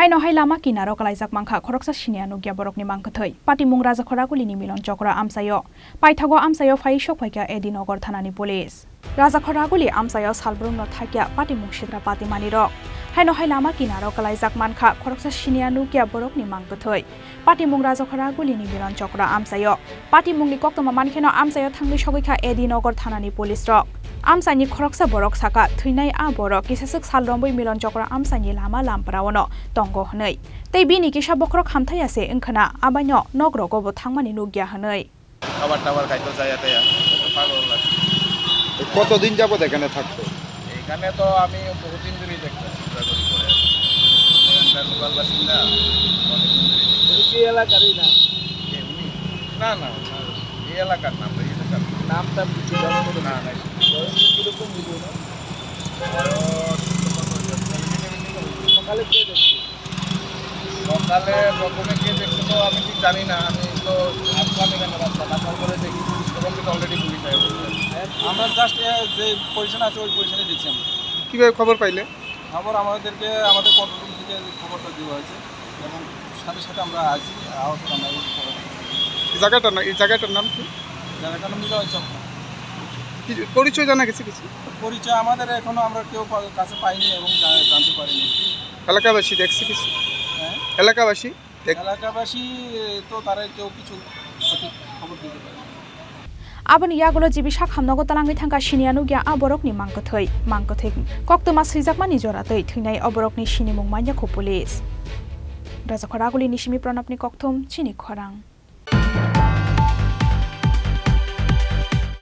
Haino hai lama kinaro kalaijak mangkha khoroksa sinia nugia borokni mangkhathai patimung rajakhoragulini milon chokra amsayo paithago amsayo phai sokpaika edinogor thanani police rajakhoraguli amsayo salbrungno thakya patimung sidra patimani rok haino hai lama kinaro kalaijak mankha khoroksa sinia nugia borokni mangkhathai patimung rajakhoragulini milon chokra amsayo patimungni koktoma mankheno amsayo thangni sogoikha edinogor thanani police rok Amsani khoroksa borok saka thuinai a borok kisasuk salromboi milon chokra amsani lama lamprawono tongo hnei tei bini kisa bokrok hamthai ase engkhana abaino nogrogo bo thangmani nugia hnei খাবার টাবার খাইতো যাইতে পাগল লাগে কতদিন যাবত এখানে থাকতো এখানে তো আমি বহুদিন ধরেই দেখতাম ঘোরাঘুরি করে এখানকার লোকাল বাসিন্দা অনেকদিন ধরেই দেখতাম কি এলাকারই না উনি না না এই এলাকার নাম এই এলাকার নামটা কিছু জানো না না কিরকম ভিডিও না সকালে কে দেখছে সকালে প্রথমে কে দেখছে তো আমি ঠিক জানি না আমি তো আসলাম এখানে রাস্তা আসার পরে দেখি তখন কিন্তু অলরেডি পুলিশ আয় আমরা জাস্ট যে পজিশন আছে ওই পজিশনে দেখছি আমরা কিভাবে খবর পাইলে খবর আমাদেরকে আমাদের কন্ট্রোল রুম থেকে খবরটা দেওয়া হয়েছে এবং সাথে সাথে আমরা আছি আহত আমরা এই খবর এই জায়গাটার নাম কি জায়গাটার নাম মিলন চক কি পরিচয় জানা গেছে কিছু পরিচয় আমাদের এখনো আমরা কেউ কাছে পাইনি এবং জানতে পারিনি এলাকাবাসী দেখছে কিছু হ্যাঁ এলাকাবাসী এলাকাবাসী তো তারা কেউ কিছু সঠিক খবর দিতে পারে Aboni yagulo jibisa khamnago talangai thangka sinianu gya aborokni mangkathai koktoma srijakmani joratei thuinai aborokni sinimung manya kho police Rajakhoraguli nisimi pranapni kokthum chini khorang